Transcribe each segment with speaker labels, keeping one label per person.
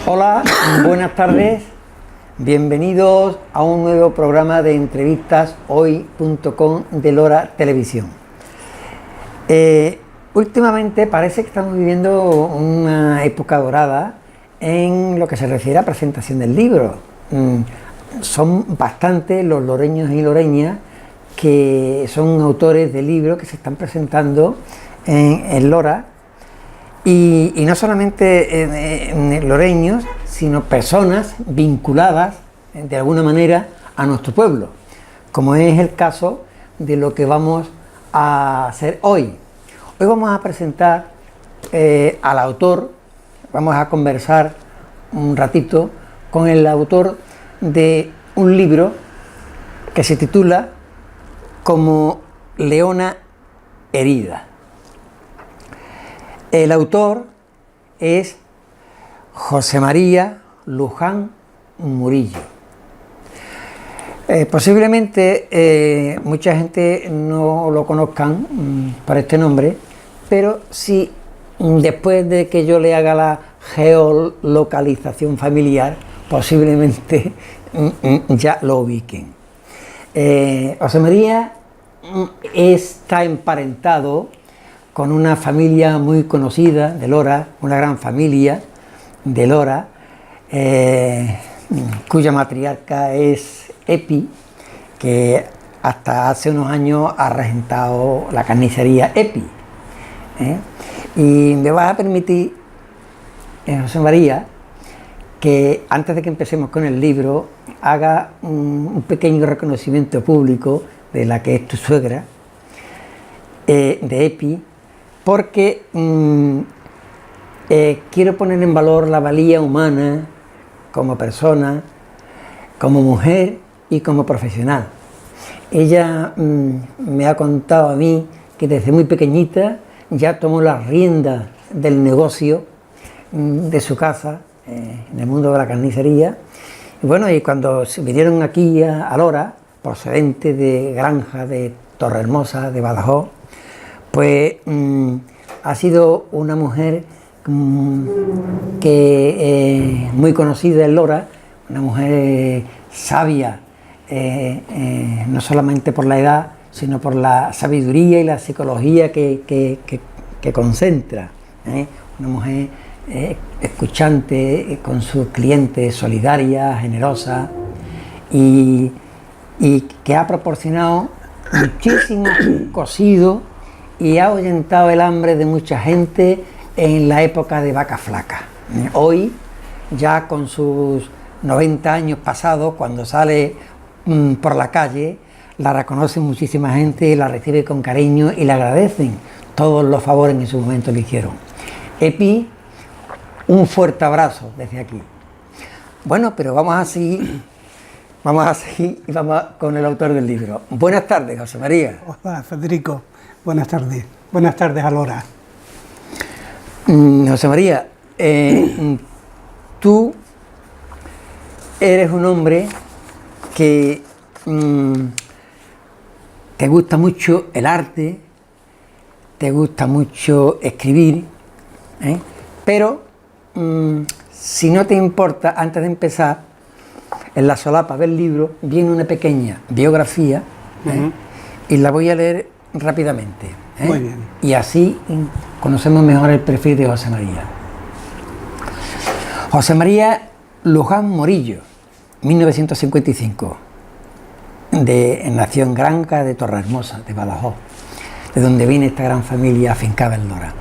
Speaker 1: Hola, buenas tardes, bienvenidos a un nuevo programa de entrevistas hoy.com de Lora Televisión. Últimamente parece que estamos viviendo una época dorada en lo que se refiere a presentación del libro. Son bastantes los loreños y loreñas que son autores de libros que se están presentando en Lora. Y no solamente loreños, sino personas vinculadas de alguna manera a nuestro pueblo, como es el caso de lo que vamos a hacer hoy. Hoy vamos a presentar al autor, vamos a conversar un ratito con el autor de un libro que se titula Como Leona herida. El autor es José María Luján Murillo. Posiblemente mucha gente no lo conozcan por este nombre, pero sí, después de que yo le haga la geolocalización familiar, posiblemente ya lo ubiquen. José María está emparentado con una familia muy conocida de Lora, una gran familia de Lora, cuya matriarca es Epi, que hasta hace unos años ha regentado la carnicería Epi. Y me vas a permitir, José María, que antes de que empecemos con el libro, haga un pequeño reconocimiento público de la que es tu suegra, de Epi, porque quiero poner en valor la valía humana como persona, como mujer y como profesional. Ella me ha contado a mí que desde muy pequeñita ya tomó las riendas del negocio de su casa, en el mundo de la carnicería. Y bueno, y cuando vinieron aquí a Lora, procedente de granja de Torrehermosa, de Badajoz, pues ha sido una mujer que muy conocida en Lora, una mujer sabia, no solamente por la edad, sino por la sabiduría y la psicología que concentra, una mujer escuchante con sus clientes, solidaria, generosa, y que ha proporcionado muchísimo cocido y ha ahuyentado el hambre de mucha gente en la época de vaca flaca. Hoy, ya con sus 90 años pasados, cuando sale por la calle, la reconoce muchísima gente, la recibe con cariño y le agradecen todos los favores que en su momento le hicieron. Epi, un fuerte abrazo desde aquí. Bueno, pero vamos a seguir y vamos con el autor del libro. Buenas tardes, José María.
Speaker 2: Hola, Federico. Buenas tardes. Buenas tardes a Lora.
Speaker 1: José María, tú eres un hombre que te gusta mucho el arte, te gusta mucho escribir, pero si no te importa, antes de empezar, en la solapa del libro viene una pequeña biografía, y la voy a leer rápidamente.
Speaker 2: Muy bien.
Speaker 1: Y así conocemos mejor el perfil de José María. José María Luján Murillo, 1955. Nació en Granja de Torrehermosa, de Badajoz, de donde viene esta gran familia afincada en Lora.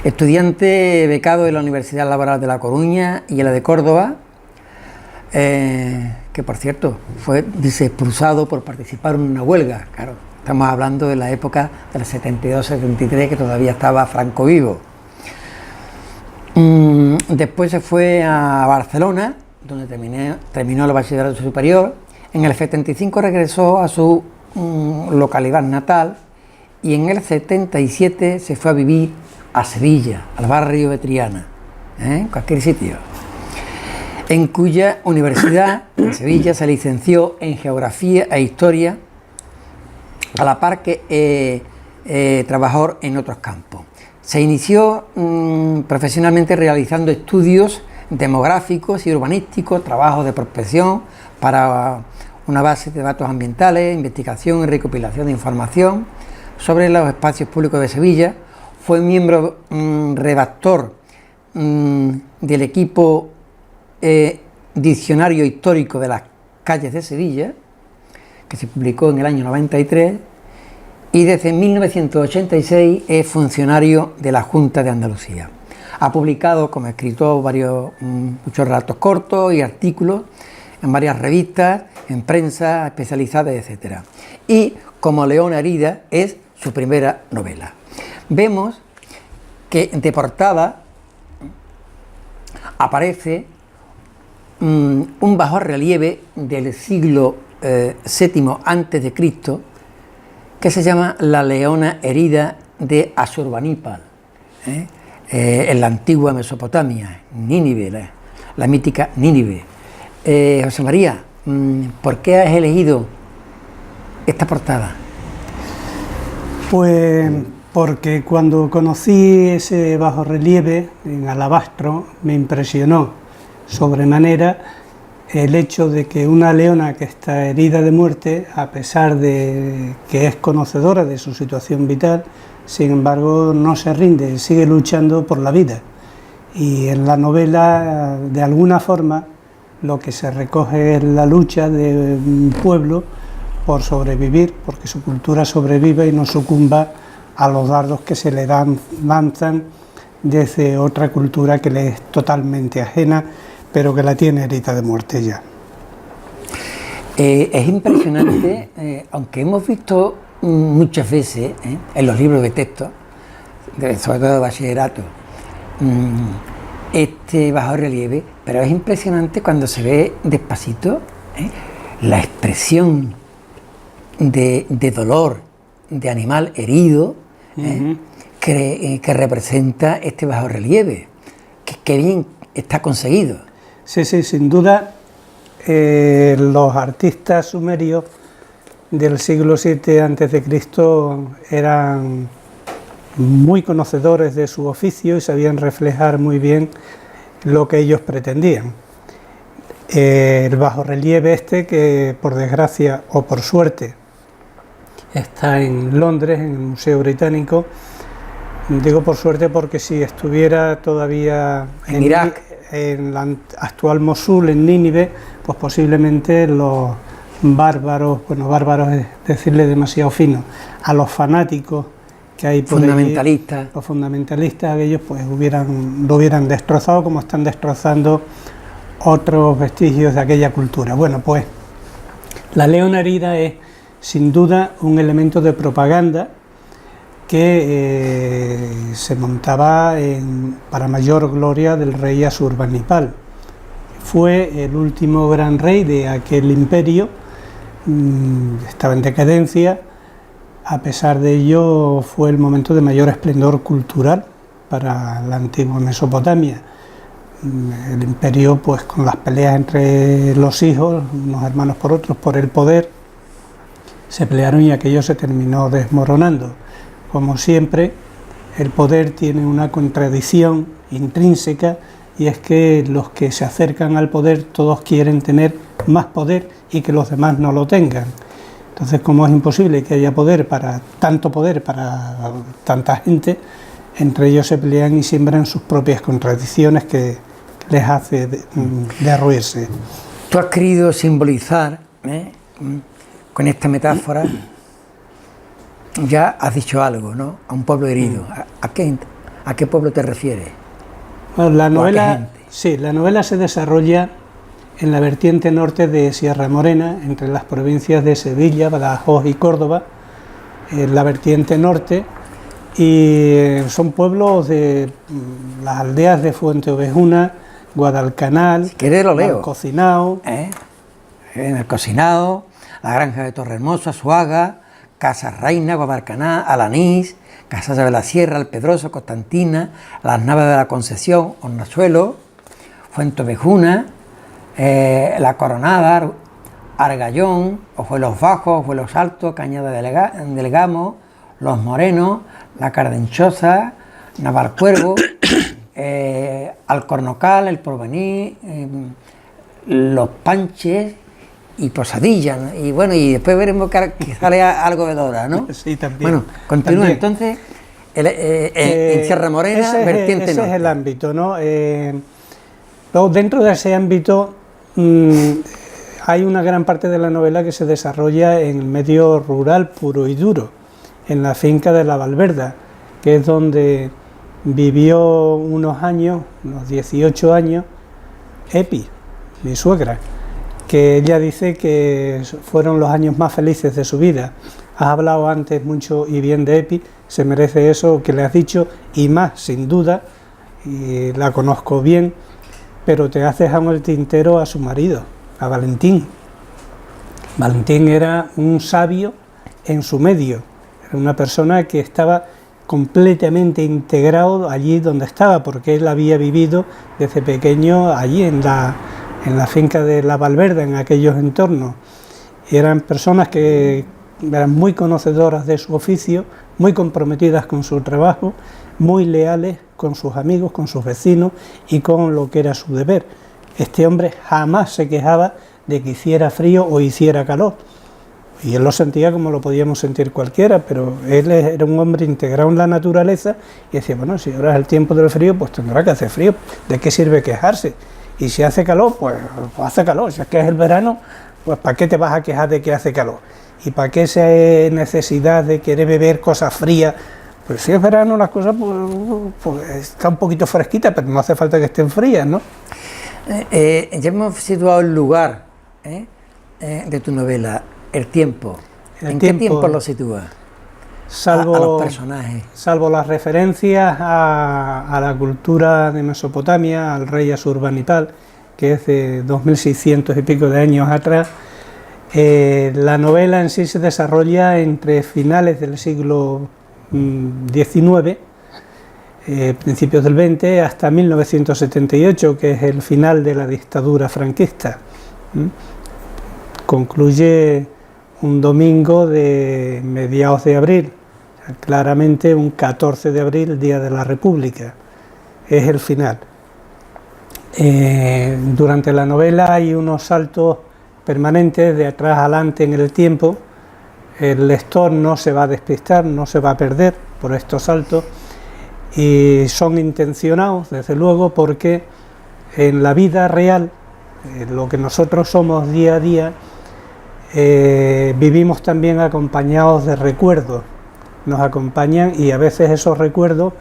Speaker 1: Estudiante becado en la Universidad Laboral de La Coruña y en la de Córdoba, que por cierto fue expulsado por participar en una huelga. Claro, estamos hablando de la época del 72-73, que todavía estaba Franco vivo. Después se fue a Barcelona, donde terminó el bachillerato superior. En el 75 regresó a su localidad natal y en el 77 se fue a vivir a Sevilla, al barrio de Triana, en cualquier sitio, en cuya universidad, en Sevilla, se licenció en Geografía e Historia, a la par que trabajó en otros campos. Se inició profesionalmente realizando estudios demográficos y urbanísticos, trabajos de prospección para una base de datos ambientales, investigación y recopilación de información sobre los espacios públicos de Sevilla. Fue miembro redactor del equipo Diccionario Histórico de las Calles de Sevilla, que se publicó en el año 93, y desde 1986 es funcionario de la Junta de Andalucía. Ha publicado como escritor muchos relatos cortos y artículos en varias revistas, en prensa especializada, etc. Y Como Leona herida es su primera novela. Vemos que de portada aparece un bajorrelieve del siglo VII a.C., que se llama La Leona herida de Asurbanipal, en la antigua Mesopotamia, Nínive, la mítica Nínive. José María, ¿por qué has elegido esta portada?
Speaker 2: Pues porque cuando conocí ese bajorrelieve en alabastro me impresionó sobremanera el hecho de que una leona que está herida de muerte, a pesar de que es conocedora de su situación vital, sin embargo no se rinde, sigue luchando por la vida. Y en la novela, de alguna forma, lo que se recoge es la lucha de un pueblo por sobrevivir, porque su cultura sobrevive y no sucumba a los dardos que se le lanzan desde otra cultura que le es totalmente ajena, pero que la tiene herida de muerte ya.
Speaker 1: Es impresionante, aunque hemos visto muchas veces en los libros de texto, sobre todo de bachillerato, este bajorrelieve, pero es impresionante cuando se ve despacito la expresión de dolor de animal herido que representa este bajorrelieve, que bien está conseguido.
Speaker 2: Sí, sí, sin duda, los artistas sumerios del siglo VII a.C. eran muy conocedores de su oficio y sabían reflejar muy bien lo que ellos pretendían. El bajorrelieve que por desgracia o por suerte está en Londres, en el Museo Británico. Digo por suerte porque si estuviera todavía
Speaker 1: en Irak,
Speaker 2: en la actual Mosul, en Nínive, pues posiblemente los bárbaros, bueno, bárbaros es decirle demasiado fino, a los fanáticos que hay por
Speaker 1: fundamentalistas,
Speaker 2: allí, los fundamentalistas, aquellos pues lo hubieran destrozado, como están destrozando otros vestigios de aquella cultura. Bueno, pues la leona herida es sin duda un elemento de propaganda que se montaba para mayor gloria del rey Asurbanipal. Fue el último gran rey de aquel imperio, estaba en decadencia. A pesar de ello fue el momento de mayor esplendor cultural para la antigua Mesopotamia. El imperio, pues con las peleas entre los hijos, unos hermanos por otros, por el poder, se pelearon y aquello se terminó desmoronando. Como siempre, el poder tiene una contradicción intrínseca, y es que los que se acercan al poder todos quieren tener más poder y que los demás no lo tengan. Entonces, como es imposible que haya poder para tanta gente, entre ellos se pelean y siembran sus propias contradicciones que les hace derruirse.
Speaker 1: Tú has querido simbolizar, con esta metáfora, ya has dicho algo, ¿no? A un pueblo herido. ¿A qué pueblo te refieres?
Speaker 2: Bueno, la novela se desarrolla en la vertiente norte de Sierra Morena, entre las provincias de Sevilla, Badajoz y Córdoba, en la vertiente norte, y son pueblos de las aldeas de Fuente Ovejuna, Guadalcanal,
Speaker 1: si quieres lo leo.
Speaker 2: Cocinao,
Speaker 1: En el Cocinao, la granja de Torrehermoso, Azuaga, Casa Reina, Guadalcaná, Alanís, Casas de la Sierra, El Pedroso, Constantina, Las Navas de la Concesión, Hornachuelo, Fuente Ovejuna, La Coronada, Argallón, Ojuelos Bajos, Ojuelos Altos, Cañada del Gamo, Los Morenos, La Cardenchosa, Navalcuervo, Alcornocal, El Porvenir, Los Panches y Posadilla, ¿no? Y bueno, y después veremos que sale algo de Dora, ¿no?
Speaker 2: Sí, también.
Speaker 1: Bueno, continúa
Speaker 2: también.
Speaker 1: entonces, en Sierra Morena, vertiente
Speaker 2: ese
Speaker 1: norte.
Speaker 2: es el ámbito, ¿no? Luego, dentro de ese ámbito, hay una gran parte de la novela que se desarrolla en el medio rural puro y duro, en la finca de La Valverda, que es donde vivió unos años, unos 18 años, Epi, mi suegra, que ella dice que fueron los años más felices de su vida. Has hablado antes mucho y bien de Epi, se merece eso que le has dicho, y más, sin duda, y la conozco bien, pero te has dejado en el tintero a su marido, a Valentín. Valentín era un sabio en su medio, era una persona que estaba completamente integrado allí donde estaba, porque él había vivido desde pequeño allí en la finca de La Valverda, en aquellos entornos. Eran personas que eran muy conocedoras de su oficio, muy comprometidas con su trabajo, muy leales con sus amigos, con sus vecinos y con lo que era su deber. Este hombre jamás se quejaba de que hiciera frío o hiciera calor, y él lo sentía como lo podíamos sentir cualquiera, pero él era un hombre integrado en la naturaleza y decía, bueno, si ahora es el tiempo del frío, pues tendrá que hacer frío, ¿de qué sirve quejarse? Y si hace calor, pues hace calor, si es que es el verano, pues ¿para qué te vas a quejar de que hace calor? ¿Y para qué esa necesidad de querer beber cosas frías? Pues si es verano las cosas pues está un poquito fresquitas, pero no hace falta que estén frías, ¿no?
Speaker 1: Ya hemos situado el lugar de tu novela, el tiempo. ¿En qué tiempo lo sitúas?
Speaker 2: Salvo,
Speaker 1: a los personajes.
Speaker 2: Salvo las referencias a la cultura de Mesopotamia, al rey Asurbanipal, que es de 2600 y pico de años atrás, la novela en sí se desarrolla entre finales del siglo XIX, principios del XX, hasta 1978, que es el final de la dictadura franquista. Concluye un domingo de mediados de abril, claramente un 14 de abril, Día de la República, es el final. Durante la novela hay unos saltos permanentes de atrás adelante en el tiempo. El lector no se va a despistar, no se va a perder por estos saltos, y son intencionados, desde luego, porque en la vida real, lo que nosotros somos día a día, vivimos también acompañados de recuerdos, nos acompañan, y a veces esos recuerdos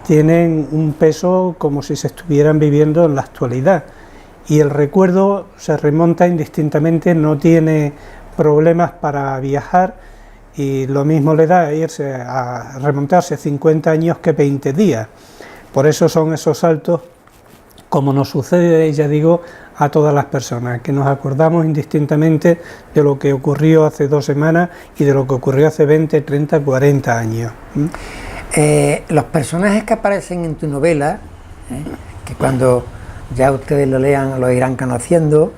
Speaker 2: tienen un peso como si se estuvieran viviendo en la actualidad, y el recuerdo se remonta indistintamente, no tiene problemas para viajar, y lo mismo le da irse a remontarse 50 años que 20 días. Por eso son esos saltos, como nos sucede, ya digo, a todas las personas, que nos acordamos indistintamente de lo que ocurrió hace 2 semanas y de lo que ocurrió hace 20, 30, 40 años.
Speaker 1: Los personajes que aparecen en tu novela, que cuando ya ustedes lo lean lo irán conociendo,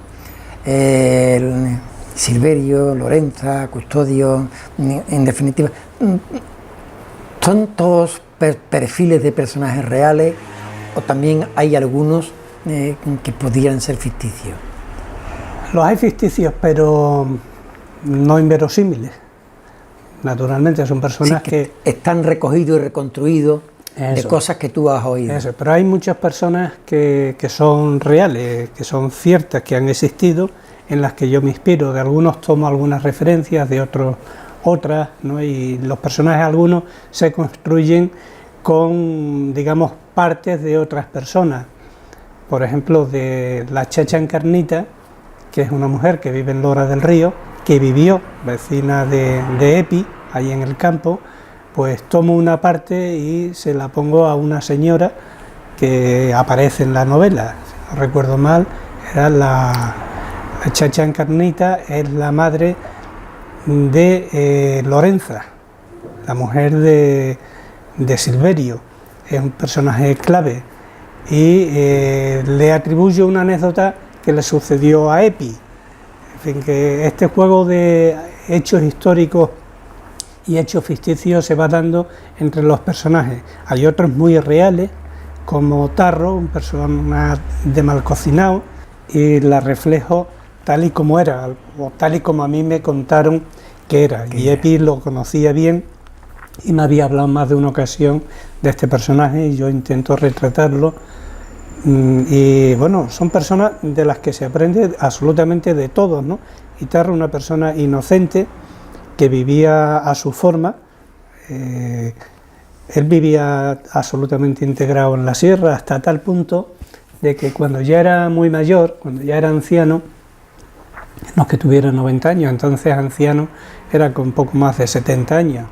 Speaker 1: Silverio, Lorenza, Custodio, en definitiva, ¿son todos perfiles de personajes reales o también hay algunos que podrían ser ficticios?
Speaker 2: Los hay ficticios, pero no inverosímiles. Naturalmente son personas que
Speaker 1: están recogidos y reconstruidos de cosas que tú has oído.
Speaker 2: Eso, pero hay muchas personas que son reales, que son ciertas, que han existido, en las que yo me inspiro. De algunos tomo algunas referencias, de otros otras, ¿no? Y los personajes algunos se construyen con, digamos, partes de otras personas. por ejemplo, de la Chacha Encarnita, que es una mujer que vive en Lora del Río, que vivió vecina de Epi, ahí en el campo. Pues tomo una parte y se la pongo a una señora que aparece en la novela, si no recuerdo mal, era la Chacha Encarnita, es la madre de Lorenza, la mujer de Silverio, es un personaje clave, y le atribuyo una anécdota que le sucedió a Epi. En fin, que este juego de hechos históricos y hechos ficticios se va dando entre los personajes. Hay otros muy reales, como Tarro, un personaje de mal cocinado, y la reflejo tal y como era, o tal y como a mí me contaron que era. Y Epi lo conocía bien y me había hablado más de una ocasión de este personaje, y yo intento retratarlo. Y bueno, son personas de las que se aprende absolutamente de todos, ¿no? Y Tarro, una persona inocente, que vivía a su forma. Él vivía absolutamente integrado en la sierra, hasta tal punto de que cuando ya era muy mayor, cuando ya era anciano, no es que tuviera 90 años, entonces anciano era con poco más de 70 años,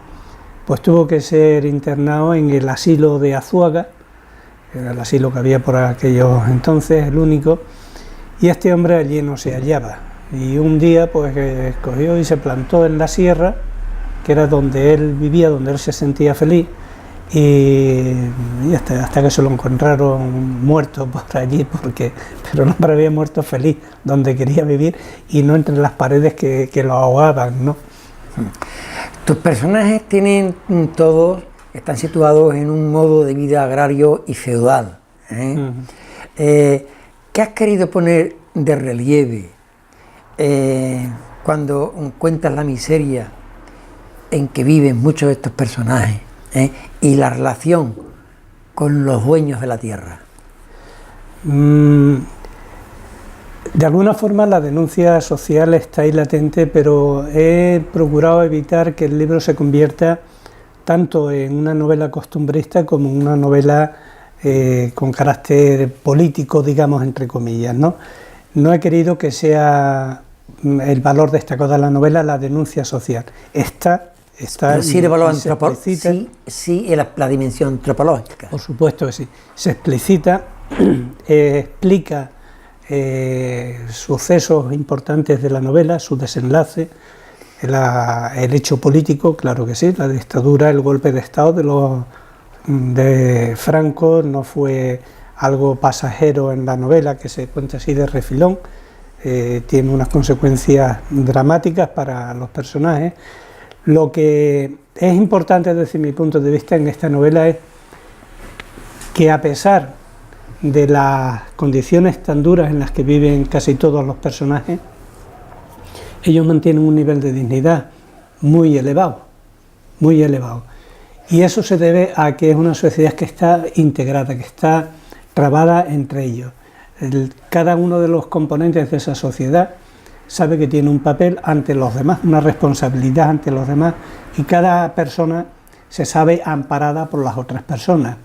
Speaker 2: pues tuvo que ser internado en el asilo de Azuaga, era el asilo que había por aquellos entonces, el único, y este hombre allí no se hallaba. Y un día pues cogió y se plantó en la sierra, que era donde él vivía, donde él se sentía feliz, y hasta que se lo encontraron muerto por allí, pero no había muerto feliz, donde quería vivir y no entre las paredes que lo ahogaban, ¿no?
Speaker 1: Tus personajes están situados en un modo de vida agrario y feudal, ¿eh? ¿Qué has querido poner de relieve cuando cuentas la miseria en que viven muchos de estos personajes, y la relación con los dueños de la tierra?
Speaker 2: De alguna forma la denuncia social está ahí latente, pero he procurado evitar que el libro se convierta tanto en una novela costumbrista como en una novela con carácter político, digamos, entre comillas, ¿no? No he querido que sea el valor destacado de la novela la denuncia social. Está
Speaker 1: sí, el valor sí, la dimensión antropológica.
Speaker 2: Por supuesto que sí. Se explicita, explica sucesos importantes de la novela, su desenlace, el hecho político, claro que sí, la dictadura, el golpe de Estado de Franco no fue algo pasajero en la novela, que se cuenta así de refilón, tiene unas consecuencias dramáticas para los personajes. Lo que es importante desde mi punto de vista en esta novela es que, a pesar de las condiciones tan duras en las que viven casi todos los personajes, ellos mantienen un nivel de dignidad muy elevado, muy elevado. Y eso se debe a que es una sociedad que está integrada, que está trabada entre ellos. Cada uno de los componentes de esa sociedad sabe que tiene un papel ante los demás, una responsabilidad ante los demás, y cada persona se sabe amparada por las otras personas.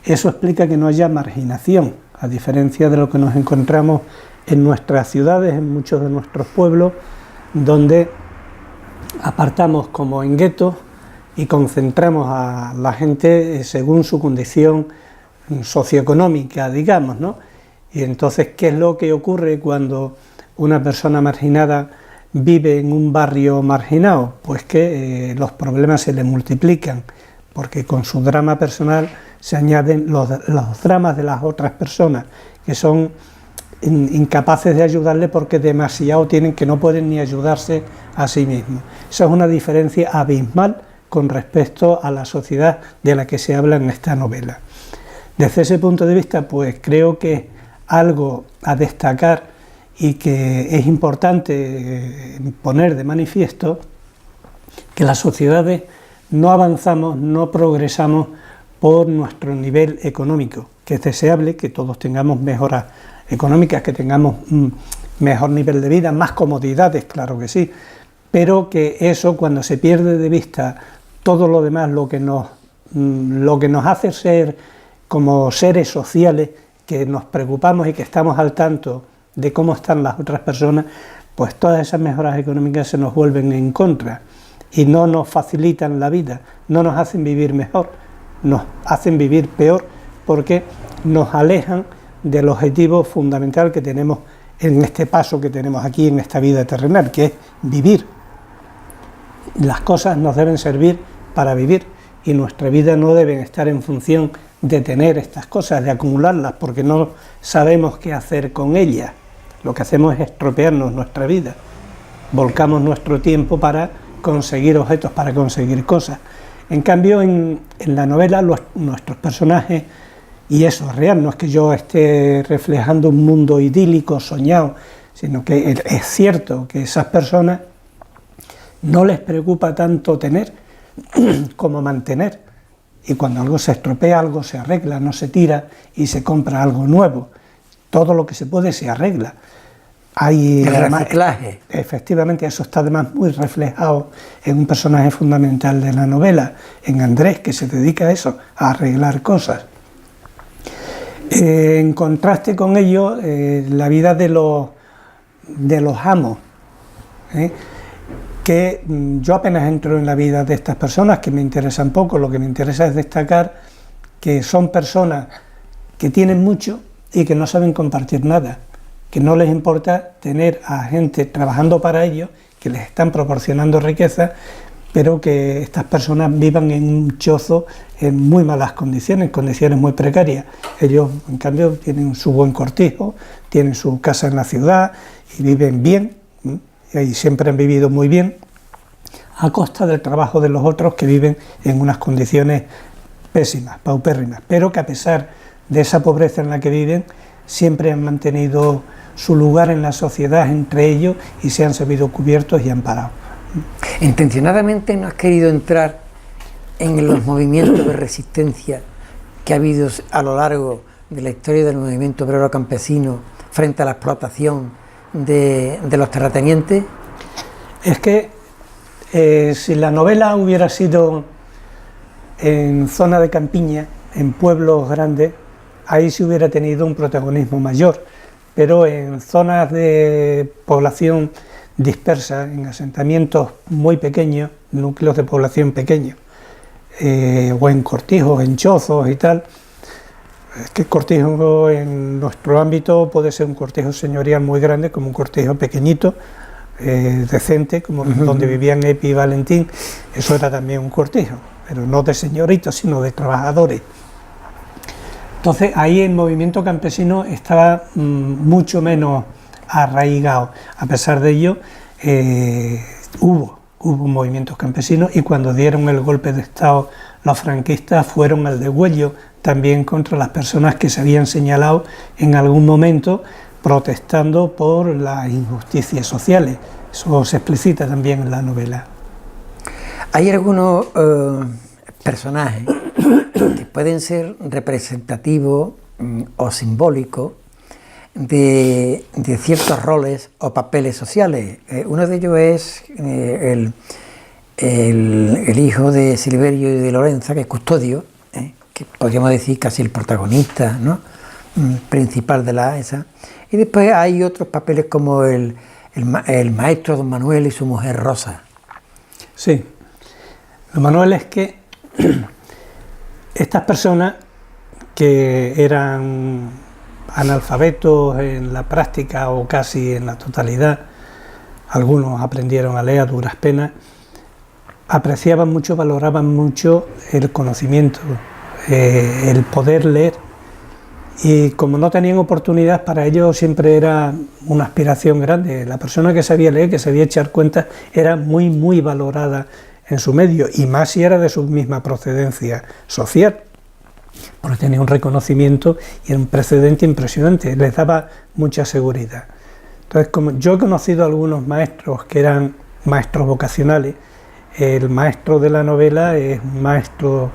Speaker 2: Eso explica que no haya marginación, a diferencia de lo que nos encontramos en nuestras ciudades, en muchos de nuestros pueblos, donde apartamos como en guetos y concentramos a la gente según su condición socioeconómica, digamos, ¿no? Y entonces, ¿qué es lo que ocurre cuando una persona marginada vive en un barrio marginado? Pues que los problemas se le multiplican, porque con su drama personal se añaden los dramas de las otras personas, que son incapaces de ayudarle porque demasiado tienen, que no pueden ni ayudarse a sí mismos. Esa es una diferencia abismal con respecto a la sociedad de la que se habla en esta novela. Desde ese punto de vista, pues creo que algo a destacar y que es importante poner de manifiesto, que las sociedades no avanzamos, no progresamos por nuestro nivel económico, que es deseable que todos tengamos mejoras económicas, que tengamos un mejor nivel de vida, más comodidades, claro que sí, pero que eso, cuando se pierde de vista todo lo demás, lo que nos hace ser como seres sociales, que nos preocupamos y que estamos al tanto de cómo están las otras personas, pues todas esas mejoras económicas se nos vuelven en contra y no nos facilitan la vida, no nos hacen vivir mejor, nos hacen vivir peor porque nos alejan del objetivo fundamental que tenemos en este paso que tenemos aquí en esta vida terrenal, que es vivir. Las cosas nos deben servir para vivir y nuestra vida no debe estar en función de tener estas cosas, de acumularlas, porque no sabemos qué hacer con ellas. Lo que hacemos es estropearnos nuestra vida. Volcamos nuestro tiempo para conseguir objetos, para conseguir cosas. En cambio, en la novela, nuestros personajes, y eso es real, no es que yo esté reflejando un mundo idílico, soñado, sino que es cierto que esas personas no les preocupa tanto tener como mantener. Y cuando algo se estropea, algo se arregla, no se tira y se compra algo nuevo. Todo lo que se puede se arregla. Hay
Speaker 1: el reciclaje.
Speaker 2: Efectivamente, eso está además muy reflejado en un personaje fundamental de la novela, en Andrés, que se dedica a eso, a arreglar cosas. En contraste con ello, la vida de los amos, que yo apenas entro en la vida de estas personas, que me interesan poco. Lo que me interesa es destacar que son personas que tienen mucho y que no saben compartir nada, que no les importa tener a gente trabajando para ellos, que les están proporcionando riqueza, pero que estas personas vivan en un chozo en muy malas condiciones muy precarias. Ellos, en cambio, tienen su buen cortijo, tienen su casa en la ciudad y viven bien, y siempre han vivido muy bien, a costa del trabajo de los otros que viven en unas condiciones pésimas, paupérrimas, pero que a pesar de esa pobreza en la que viven, siempre han mantenido su lugar en la sociedad entre ellos y se han sabido cubiertos y amparados.
Speaker 1: Intencionadamente no has querido entrar en los movimientos de resistencia que ha habido a lo largo de la historia del movimiento obrero campesino frente a la explotación de los terratenientes.
Speaker 2: Es que si la novela hubiera sido en zona de campiña, en pueblos grandes, ahí sí hubiera tenido un protagonismo mayor, pero en zonas de población dispersa, en asentamientos muy pequeños, núcleos de población pequeños, o en cortijos, en chozos y tal. Es que el cortijo en nuestro ámbito puede ser un cortijo señorial muy grande, como un cortijo pequeñito, decente, como donde vivían Epi y Valentín. Eso era también un cortijo, pero no de señoritos, sino de trabajadores. Entonces ahí el movimiento campesino estaba mucho menos arraigado. A pesar de ello, hubo movimientos campesinos, y cuando dieron el golpe de Estado los franquistas fueron al degüello también contra las personas que se habían señalado en algún momento protestando por las injusticias sociales. Eso se explicita también en la novela.
Speaker 1: Hay algunos personajes que pueden ser representativos o simbólicos de ciertos roles o papeles sociales. Uno de ellos es el hijo de Silverio y de Lorenza, que es Custodio, que podríamos decir casi el protagonista, ¿no?, principal de la esa. Y después hay otros papeles como el maestro Don Manuel y su mujer Rosa.
Speaker 2: Sí, Don Manuel es que estas personas que eran analfabetos en la práctica o casi en la totalidad, algunos aprendieron a leer a duras penas, apreciaban mucho, valoraban mucho el conocimiento, el poder leer, y como no tenían oportunidad, para ellos siempre era una aspiración grande. La persona que sabía leer, que sabía echar cuentas, era muy, muy valorada en su medio, y más si era de su misma procedencia social, porque tenía un reconocimiento y un precedente impresionante, les daba mucha seguridad. Entonces, como yo he conocido a algunos maestros que eran maestros vocacionales, el maestro de la novela es un maestro,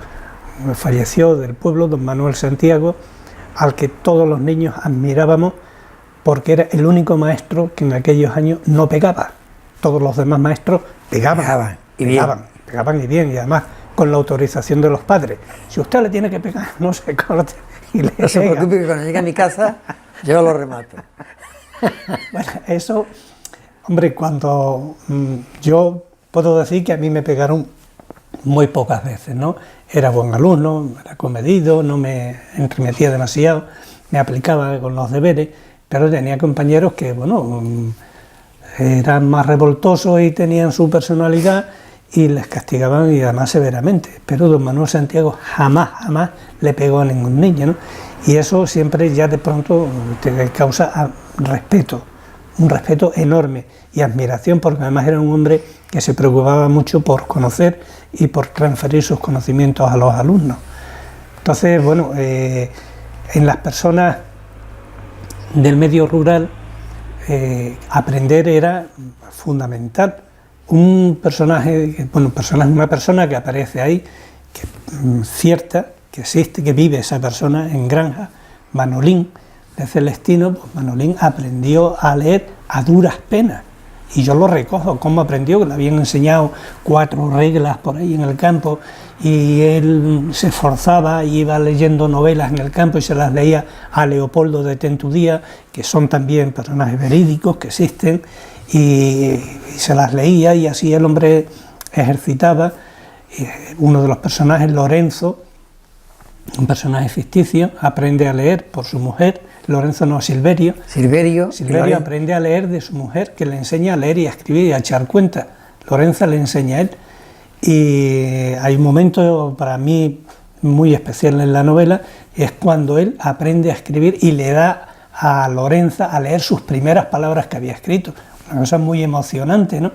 Speaker 2: falleció, del pueblo, don Manuel Santiago, al que todos los niños admirábamos porque era el único maestro que en aquellos años no pegaba. Todos los demás maestros pegaban y bien, y además con la autorización de los padres. Si usted le tiene que pegar, no se corte, y le
Speaker 1: No se
Speaker 2: pega.
Speaker 1: preocupe que cuando llegue a mi casa yo lo remato.
Speaker 2: Bueno, eso, hombre, cuando yo puedo decir que a mí me pegaron muy pocas veces, ¿no? Era buen alumno, era comedido, no me entremetía demasiado, me aplicaba con los deberes, pero tenía compañeros que, bueno, eran más revoltosos y tenían su personalidad y les castigaban y además severamente. Pero don Manuel Santiago jamás le pegó a ningún niño, ¿no? Y eso siempre ya de pronto te causa respeto, un respeto enorme y admiración, porque además era un hombre que se preocupaba mucho por conocer y por transferir sus conocimientos a los alumnos. Entonces, bueno, en las personas del medio rural aprender era fundamental. Una persona que aparece ahí, que existe, que vive esa persona en Granja, Manolín de Celestino, pues Manolín aprendió a leer a duras penas. Y yo lo recojo, cómo aprendió, que le habían enseñado 4 reglas por ahí en el campo, y él se esforzaba y iba leyendo novelas en el campo y se las leía a Leopoldo de Tentudía, que son también personajes verídicos que existen, y se las leía, y así el hombre ejercitaba. Uno de los personajes, Lorenzo, un personaje ficticio, aprende a leer por su mujer. Lorenzo no, Silverio aprende a leer de su mujer, que le enseña a leer y a escribir y a echar cuentas. Lorenzo le enseña a él. Y hay un momento para mí muy especial en la novela, es cuando él aprende a escribir y le da a Lorenzo a leer sus primeras palabras que había escrito. Una cosa muy emocionante, ¿no?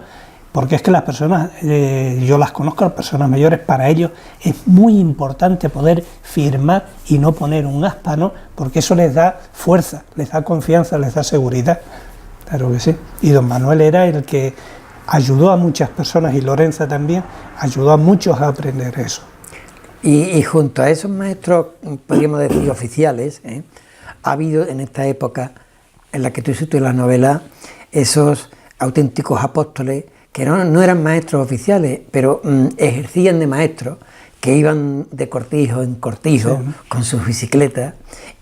Speaker 2: Porque es que las personas, yo las conozco, las personas mayores, para ellos es muy importante poder firmar y no poner un aspa, ¿no? Porque eso les da fuerza, les da confianza, les da seguridad. Claro que sí. Y don Manuel era el que ayudó a muchas personas, y Lorenza también, ayudó a muchos a aprender eso.
Speaker 1: Y junto a esos maestros, podríamos decir, oficiales, ha habido en esta época en la que tú hiciste la novela, esos auténticos apóstoles que no eran maestros oficiales, pero ejercían de maestros, que iban de cortijo en cortijo, sí, con sus bicicletas,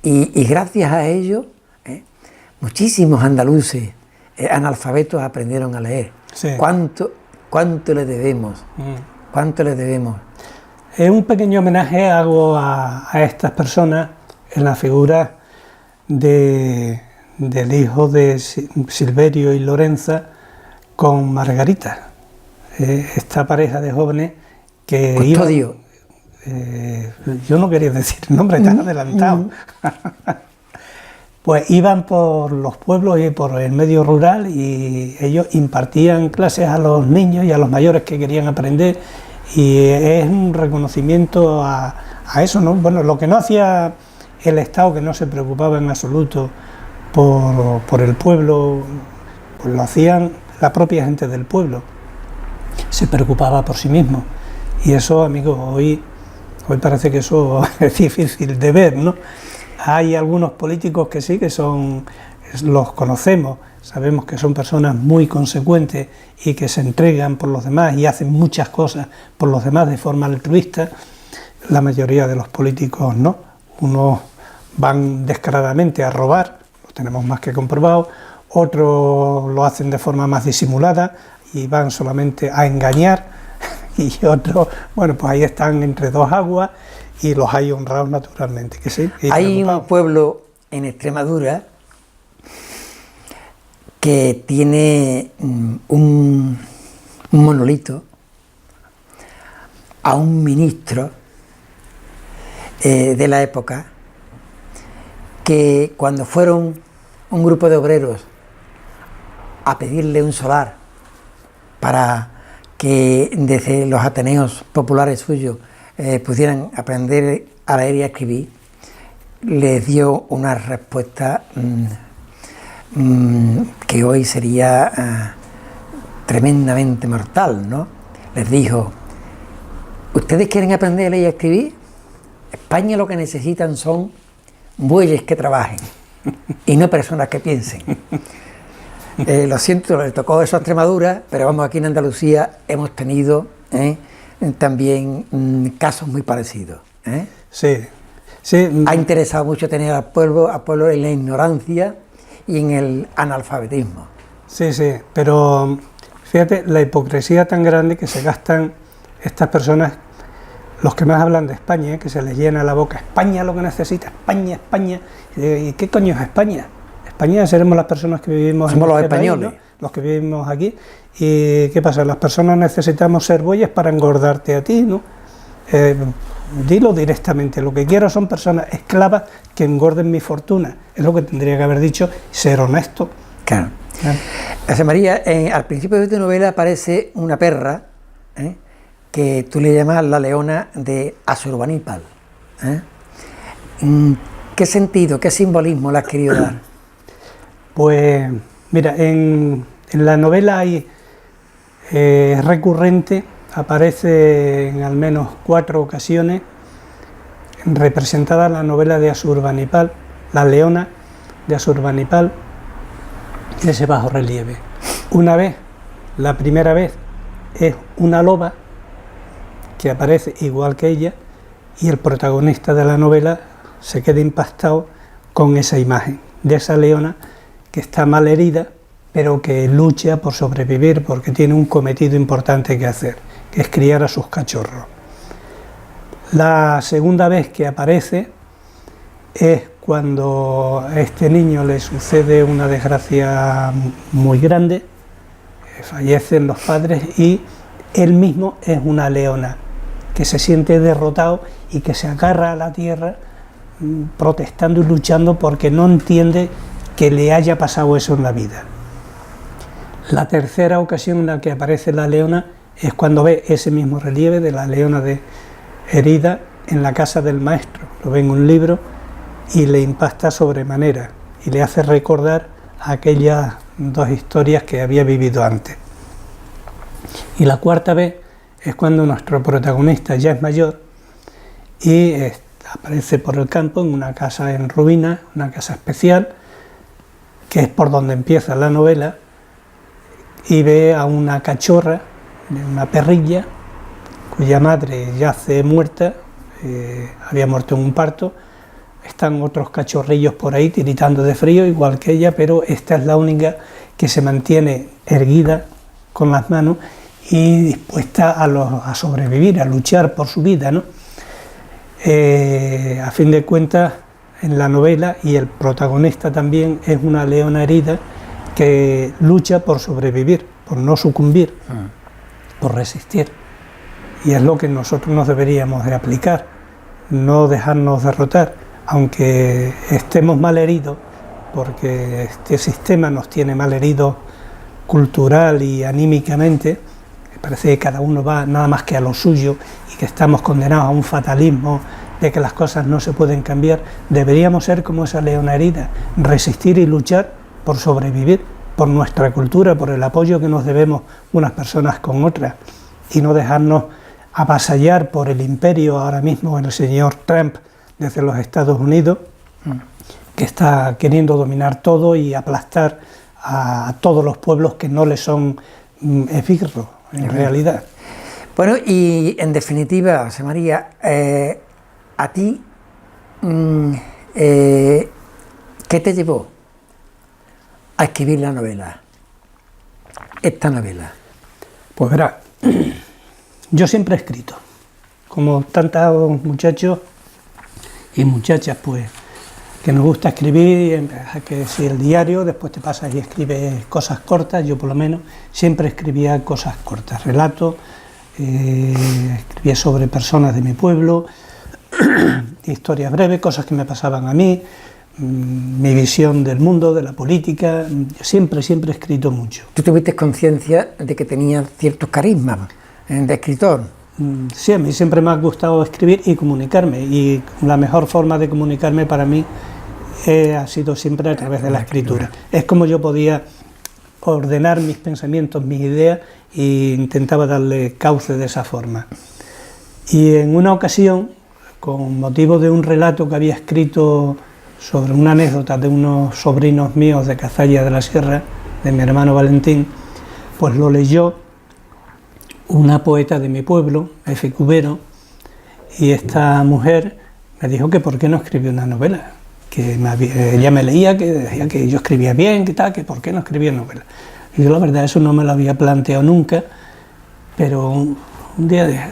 Speaker 1: y gracias a ellos, muchísimos andaluces analfabetos aprendieron a leer. Sí. ¿Cuánto les debemos? ¿Cuánto les debemos?
Speaker 2: Un pequeño homenaje hago a estas personas en la figura del hijo de Silverio y Lorenza con Margarita, esta pareja de jóvenes que
Speaker 1: Custodio.
Speaker 2: Yo no quería decir el nombre, estás adelantado. Pues iban por los pueblos y por el medio rural, y ellos impartían clases a los niños y a los mayores que querían aprender, y es un reconocimiento a eso, ¿no? Bueno, lo que no hacía el Estado, que no se preocupaba en absoluto por el pueblo, pues lo hacían la propia gente del pueblo, se preocupaba por sí mismo, y eso, amigos, hoy parece que eso es difícil de ver, ¿no? Hay algunos políticos que sí, los conocemos, sabemos que son personas muy consecuentes y que se entregan por los demás y hacen muchas cosas por los demás de forma altruista. La mayoría de los políticos no, unos van descaradamente a robar, lo tenemos más que comprobado, otros lo hacen de forma más disimulada y van solamente a engañar, y otros, bueno, pues ahí están entre dos aguas, y los hay honrados naturalmente, que sí.
Speaker 1: Hay un pueblo en Extremadura que tiene un monolito a un ministro de la época, que cuando fueron un grupo de obreros a pedirle un solar para que desde los ateneos populares suyos pudieran aprender a leer y a escribir, les dio una respuesta que hoy sería tremendamente mortal, ¿no? Les dijo: ¿ustedes quieren aprender a leer y a escribir? España lo que necesitan son bueyes que trabajen y no personas que piensen. Lo siento, le tocó eso a Extremadura, pero vamos, aquí en Andalucía hemos tenido también casos muy parecidos.
Speaker 2: Sí, Sí.
Speaker 1: Ha interesado mucho tener al pueblo en la ignorancia y en el analfabetismo.
Speaker 2: Sí, sí, pero fíjate la hipocresía tan grande que se gastan estas personas, los que más hablan de España, que se les llena la boca, España lo que necesita, España, España. ¿Y qué coño es España? España seremos las personas que vivimos
Speaker 1: Somos
Speaker 2: en
Speaker 1: los
Speaker 2: este
Speaker 1: españoles,
Speaker 2: país, ¿no? Los que vivimos aquí. ¿Y qué pasa? Las personas necesitamos ser bueyes para engordarte a ti, ¿no? Dilo directamente, lo que quiero son personas esclavas que engorden mi fortuna, es lo que tendría que haber dicho, ser honesto.
Speaker 1: Claro. José María, al principio de tu novela aparece una perra, que tú le llamas la leona de Asurbanipal. ¿Qué sentido, qué simbolismo le has querido dar?
Speaker 2: Pues mira, en la novela hay recurrente, aparece en al menos 4 ocasiones representada la novela de Asurbanipal, la leona de Asurbanipal, ese bajo relieve. Una vez, la primera vez, es una loba que aparece igual que ella y el protagonista de la novela se queda impactado con esa imagen de esa leona que está mal herida, pero que lucha por sobrevivir porque tiene un cometido importante que hacer, que es criar a sus cachorros. La segunda vez que aparece es cuando a este niño le sucede una desgracia muy grande, fallecen los padres y él mismo es una leona que se siente derrotado y que se agarra a la tierra protestando y luchando porque no entiende que le haya pasado eso en la vida. La tercera ocasión en la que aparece la leona es cuando ve ese mismo relieve de la leona herida en la casa del maestro, lo ve en un libro y le impacta sobremanera y le hace recordar aquellas 2 historias que había vivido antes. Y la cuarta vez es cuando nuestro protagonista ya es mayor y aparece por el campo en una casa en ruinas, una casa especial, que es por donde empieza la novela, y ve a una cachorra, una perrilla, cuya madre yace muerta, había muerto en un parto. Están otros cachorrillos por ahí tiritando de frío, igual que ella, pero esta es la única que se mantiene erguida con las manos y dispuesta a sobrevivir, a luchar por su vida, ¿no? A fin de cuentas, en la novela, y el protagonista también es una leona herida que lucha por sobrevivir, por no sucumbir, por resistir. Y es lo que nosotros nos deberíamos de aplicar, no dejarnos derrotar, aunque estemos mal heridos, porque este sistema nos tiene mal heridos cultural y anímicamente. Parece que cada uno va nada más que a lo suyo y que estamos condenados a un fatalismo de que las cosas no se pueden cambiar. Deberíamos ser como esa leona herida, resistir y luchar por sobrevivir, por nuestra cultura, por el apoyo que nos debemos unas personas con otras y no dejarnos avasallar por el imperio ahora mismo el señor Trump desde los Estados Unidos, que está queriendo dominar todo y aplastar a todos los pueblos que no le son esbirros en realidad.
Speaker 1: Bueno, y en definitiva, José María, a ti, ¿qué te llevó a escribir la novela? Esta novela.
Speaker 2: Pues verá, yo siempre he escrito, como tantos muchachos y muchachas, pues, que nos gusta escribir, que si el diario, después te pasas y escribes cosas cortas. Yo por lo menos siempre escribía cosas cortas, relatos, escribía sobre personas de mi pueblo, historias breves, cosas que me pasaban a mí, mi visión del mundo, de la política. Siempre he escrito mucho.
Speaker 1: ¿Tú tuviste conciencia de que tenías ciertos carismas de escritor?
Speaker 2: Sí, a mí siempre me ha gustado escribir y comunicarme, y la mejor forma de comunicarme para mí ha sido siempre a través de la escritura. Es como yo podía ordenar mis pensamientos, mis ideas, e intentaba darle cauce de esa forma. Y en una ocasión, con motivo de un relato que había escrito sobre una anécdota de unos sobrinos míos de Cazalla de la Sierra, de mi hermano Valentín, pues lo leyó una poeta de mi pueblo, Efe Cubero, y esta mujer me dijo que por qué no escribí una novela, que ella me leía, que decía que yo escribía bien, que tal, que por qué no escribía novela. Y yo la verdad eso no me lo había planteado nunca, pero un día dije,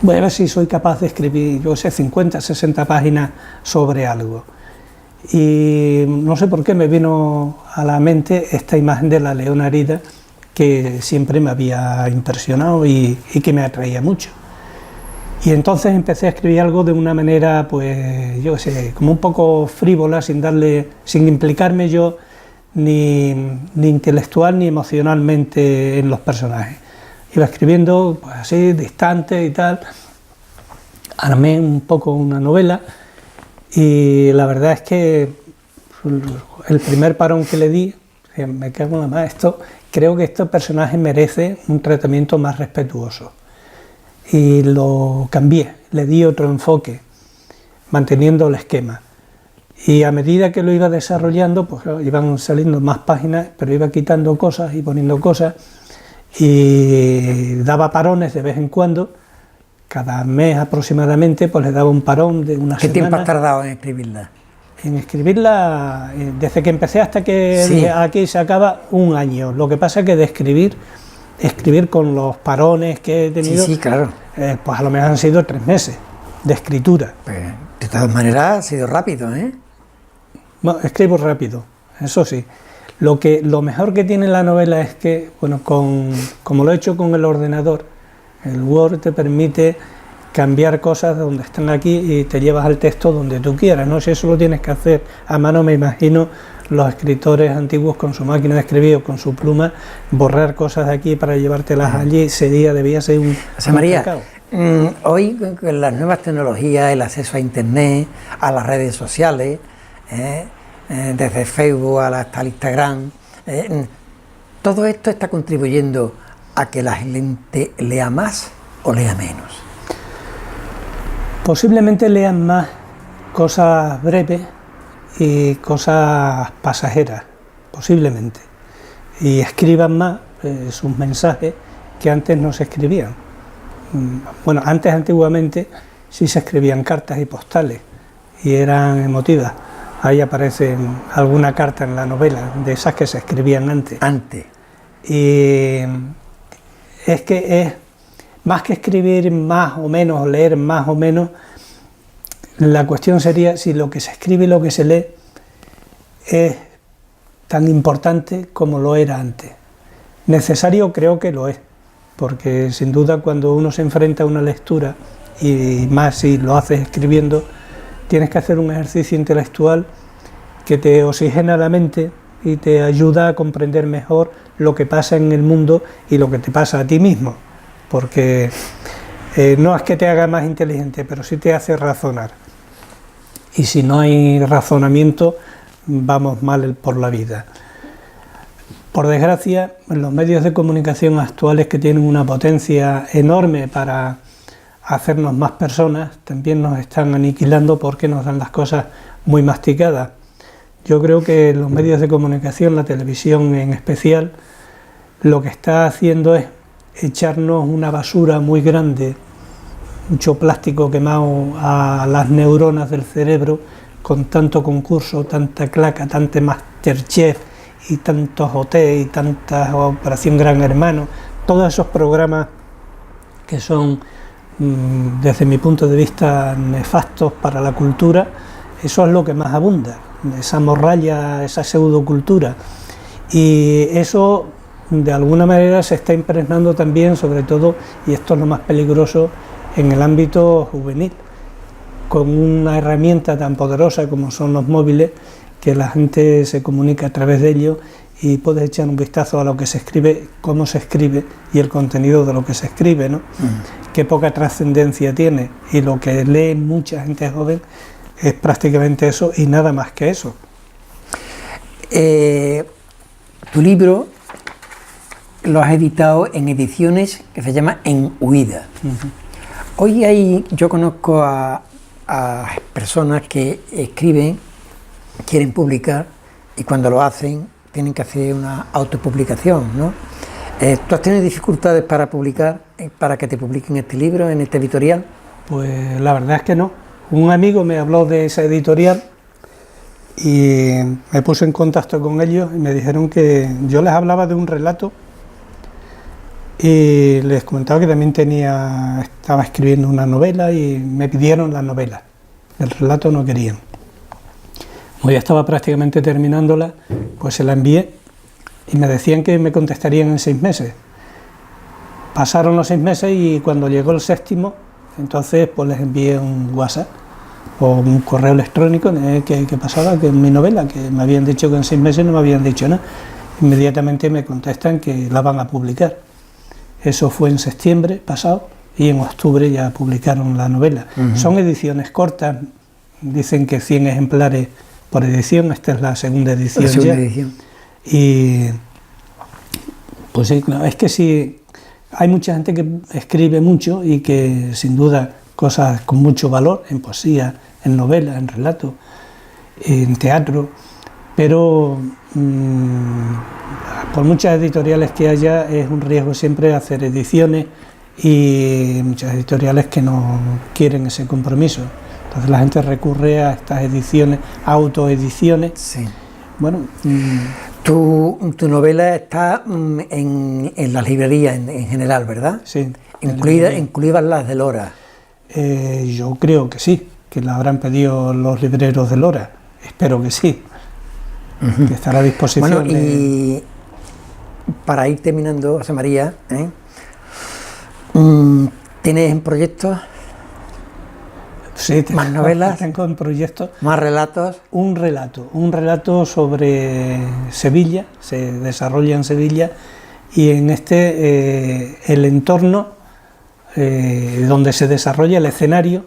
Speaker 2: voy a ver si soy capaz de escribir, yo sé, 50, 60 páginas sobre algo. Y no sé por qué me vino a la mente esta imagen de la leona herida, que siempre me había impresionado y que me atraía mucho. Y entonces empecé a escribir algo de una manera, pues, yo qué sé, como un poco frívola, sin implicarme yo ni intelectual ni emocionalmente en los personajes. Iba escribiendo, pues así, distante y tal. Armé un poco una novela y la verdad es que el primer parón que le di, me cago en la más, creo que este personaje merece un tratamiento más respetuoso. Y lo cambié, le di otro enfoque, manteniendo el esquema. Y a medida que lo iba desarrollando, pues iban saliendo más páginas, pero iba quitando cosas y poniendo cosas, y daba parones de vez en cuando. Cada mes aproximadamente, pues le daba un parón de una semana.
Speaker 1: ¿Qué tiempo has tardado en escribirla?
Speaker 2: En escribirla, desde que empecé hasta que
Speaker 1: sí,
Speaker 2: aquí se acaba, 1 año. Lo que pasa es que de escribir con los parones que he tenido,
Speaker 1: sí, claro.
Speaker 2: Pues a lo mejor han sido 3 meses de escritura.
Speaker 1: Pues, de todas maneras ha sido rápido, ¿eh?
Speaker 2: Bueno, escribo rápido, eso sí. Lo mejor que tiene la novela es que, bueno, como lo he hecho con el ordenador, el Word te permite cambiar cosas donde están aquí y te llevas al texto donde tú quieras, ¿no? Si eso lo tienes que hacer a mano, me imagino los escritores antiguos con su máquina de escribir o con su pluma, borrar cosas de aquí para llevártelas allí, ese día debía ser un...
Speaker 1: José María, hoy con las nuevas tecnologías, el acceso a internet, a las redes sociales, desde Facebook hasta el Instagram, todo esto está contribuyendo a que la gente lea más o lea menos.
Speaker 2: Posiblemente lean más cosas breves y cosas pasajeras, posiblemente, y escriban más sus mensajes que antes no se escribían. Bueno, antiguamente sí se escribían cartas y postales y eran emotivas. Ahí aparece alguna carta en la novela de esas que se escribían antes. Y es que es más que escribir más o menos, o leer más o menos, la cuestión sería si lo que se escribe y lo que se lee es tan importante como lo era antes. Necesario creo que lo es, porque sin duda cuando uno se enfrenta a una lectura, y más si lo haces escribiendo, tienes que hacer un ejercicio intelectual que te oxigena la mente y te ayuda a comprender mejor lo que pasa en el mundo y lo que te pasa a ti mismo, porque no es que te haga más inteligente, pero sí te hace razonar. Y si no hay razonamiento, vamos mal por la vida. Por desgracia, los medios de comunicación actuales, que tienen una potencia enorme para hacernos más personas, también nos están aniquilando porque nos dan las cosas muy masticadas. Yo creo que los medios de comunicación, la televisión en especial, lo que está haciendo es echarnos una basura muy grande, mucho plástico quemado a las neuronas del cerebro, con tanto concurso, tanta claca, tanto Masterchef y tantos OT y tanta Operación Gran Hermano, todos esos programas que son, desde mi punto de vista, nefastos para la cultura. Eso es lo que más abunda, esa morralla, esa pseudocultura, y eso de alguna manera se está impregnando también, sobre todo, y esto es lo más peligroso, en el ámbito juvenil, con una herramienta tan poderosa como son los móviles, que la gente se comunica a través de ellos y puedes echar un vistazo a lo que se escribe, cómo se escribe y el contenido de lo que se escribe, ¿no? Qué poca trascendencia tiene, y lo que lee mucha gente joven es prácticamente eso y nada más que eso.
Speaker 1: Tu libro lo has editado en ediciones que se llama En Huida. Hoy yo conozco a personas que escriben, quieren publicar, y cuando lo hacen tienen que hacer una autopublicación, ¿no? ¿Tú has tenido dificultades para publicar, para que te publiquen este libro en este editorial?
Speaker 2: Pues la verdad es que no. Un amigo me habló de esa editorial y me puse en contacto con ellos y me dijeron que yo les hablaba de un relato y les comentaba que también estaba escribiendo una novela y me pidieron la novela. El relato no querían. Como ya estaba prácticamente terminándola, pues se la envié y me decían que me contestarían en 6 meses. Pasaron los 6 meses y cuando llegó el 7º, entonces pues les envié un WhatsApp o un correo electrónico que pasaba que en mi novela, que me habían dicho que en 6 meses no me habían dicho nada. Inmediatamente me contestan que la van a publicar. Eso fue en septiembre pasado y en octubre ya publicaron la novela. Son ediciones cortas, dicen que 100 ejemplares por edición, esta es la segunda edición ya. Y pues sí, es que sí, hay mucha gente que escribe mucho y que sin duda cosas con mucho valor, en poesía, en novela, en relato, en teatro, pero por muchas editoriales que haya es un riesgo siempre hacer ediciones y muchas editoriales que no quieren ese compromiso. Entonces la gente recurre a estas ediciones, autoediciones.
Speaker 1: Sí.
Speaker 2: Bueno,
Speaker 1: tu novela está en las librerías en general, ¿verdad?
Speaker 2: Sí.
Speaker 1: Incluidas las de Lora.
Speaker 2: Yo creo que sí, que la habrán pedido los libreros de Lora. Espero que sí. Que estará a disposición.
Speaker 1: Bueno, y para ir terminando, José María, ¿tienes en proyectos?
Speaker 2: Sí,
Speaker 1: más novelas,
Speaker 2: tengo en proyecto
Speaker 1: más relatos.
Speaker 2: Un relato sobre Sevilla, se desarrolla en Sevilla y en el entorno donde se desarrolla el escenario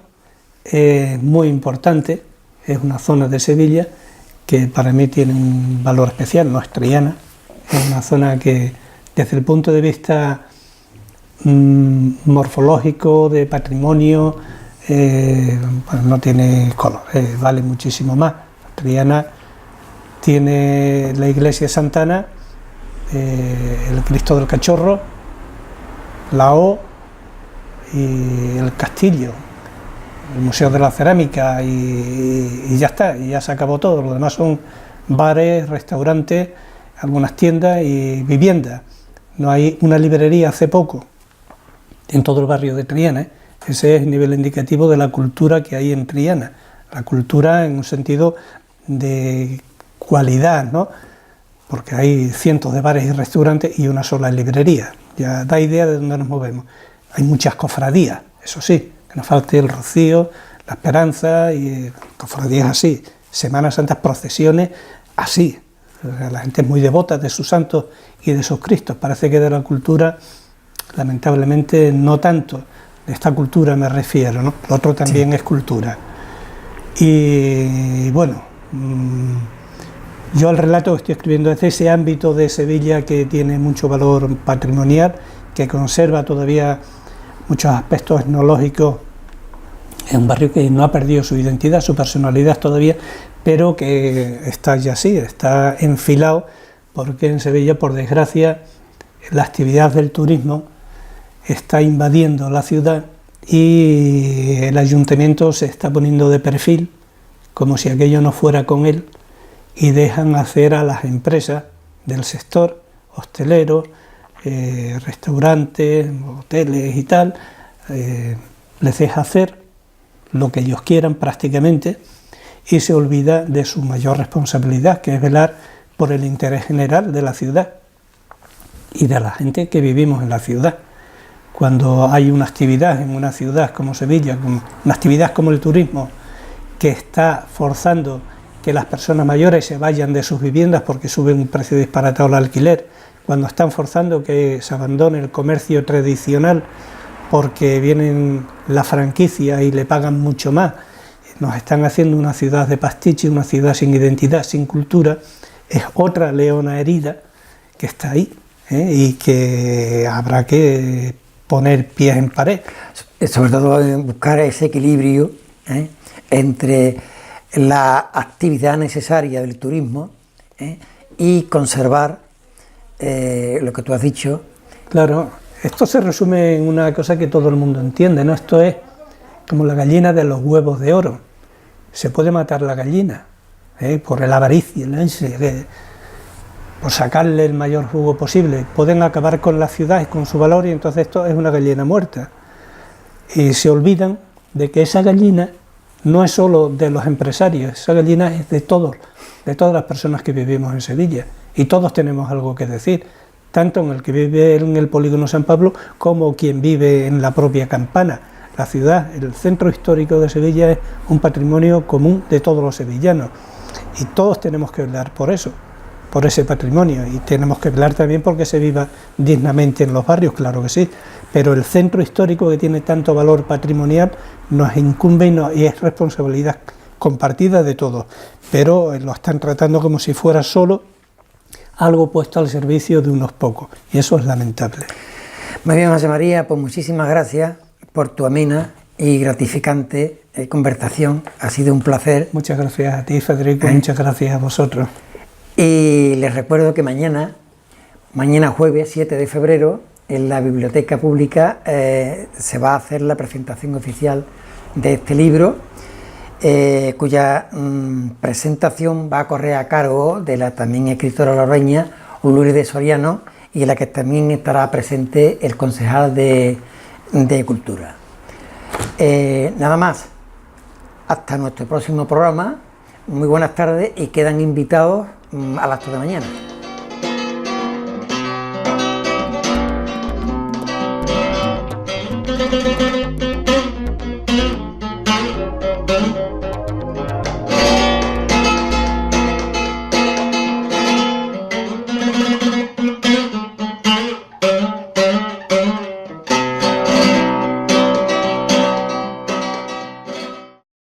Speaker 2: es muy importante, es una zona de Sevilla que para mí tiene un valor especial, no es Triana, es una zona que desde el punto de vista morfológico, de patrimonio, pues no tiene color, vale muchísimo más. Triana tiene la iglesia de Santa Ana, el Cristo del Cachorro, la O y el castillo, el Museo de la Cerámica y ya está, y ya se acabó todo. Lo demás son bares, restaurantes, algunas tiendas y viviendas. No hay una librería hace poco en todo el barrio de Triana. Ese es el nivel indicativo de la cultura que hay en Triana, la cultura en un sentido de cualidad, ¿no? Porque hay cientos de bares y restaurantes y una sola librería, ya da idea de dónde nos movemos. Hay muchas cofradías, eso sí, que nos falte el Rocío, la Esperanza y cofradías así, Semanas Santas, procesiones así. O sea, la gente es muy devota de sus santos y de sus Cristos, parece que de la cultura, lamentablemente, no tanto. De esta cultura me refiero, ¿no? Lo otro también sí es cultura. Y bueno, yo el relato que estoy escribiendo es de ese ámbito de Sevilla que tiene mucho valor patrimonial, que conserva todavía muchos aspectos etnológicos. Es un barrio que no ha perdido su identidad, su personalidad todavía, pero que está ya así, está enfilado, porque en Sevilla, por desgracia, la actividad del turismo está invadiendo la ciudad y el ayuntamiento se está poniendo de perfil como si aquello no fuera con él y dejan hacer a las empresas del sector hostelero, restaurantes, hoteles y tal, les deja hacer lo que ellos quieran prácticamente y se olvida de su mayor responsabilidad, que es velar por el interés general de la ciudad y de la gente que vivimos en la ciudad. Cuando hay una actividad en una ciudad como Sevilla, una actividad como el turismo, que está forzando que las personas mayores se vayan de sus viviendas porque sube un precio disparatado al alquiler, cuando están forzando que se abandone el comercio tradicional porque vienen la franquicia y le pagan mucho más, nos están haciendo una ciudad de pastiche, una ciudad sin identidad, sin cultura, es otra leona herida que está ahí, y que habrá que poner pies en pared.
Speaker 1: Sobre todo buscar ese equilibrio entre la actividad necesaria del turismo y conservar lo que tú has dicho.
Speaker 2: Claro, esto se resume en una cosa que todo el mundo entiende, ¿no? Esto es como la gallina de los huevos de oro. Se puede matar la gallina, por el avaricia, por sacarle el mayor jugo posible. Pueden acabar con la ciudad y con su valor, y entonces esto es una gallina muerta. Y se olvidan de que esa gallina no es solo de los empresarios, esa gallina es de todos, de todas las personas que vivimos en Sevilla, y todos tenemos algo que decir, tanto en el que vive en el polígono San Pablo como quien vive en la propia Campana. La ciudad, el centro histórico de Sevilla es un patrimonio común de todos los sevillanos, y todos tenemos que velar por eso, por ese patrimonio, y tenemos que velar también porque se viva dignamente en los barrios, claro que sí, pero el centro histórico, que tiene tanto valor patrimonial, nos incumbe y es responsabilidad compartida de todos, pero lo están tratando como si fuera solo algo puesto al servicio de unos pocos, y eso es lamentable.
Speaker 1: Muy bien, José María, pues muchísimas gracias por tu amena y gratificante conversación, ha sido un placer.
Speaker 2: Muchas gracias a ti, Federico, muchas gracias a vosotros.
Speaker 1: Y les recuerdo que mañana jueves 7 de febrero, en la Biblioteca Pública se va a hacer la presentación oficial de este libro, cuya presentación va a correr a cargo de la también escritora loreña Lourdes Soriano, y en la que también estará presente el concejal de Cultura. Nada más, hasta nuestro próximo programa, muy buenas tardes, y quedan invitados a las 8 de la mañana.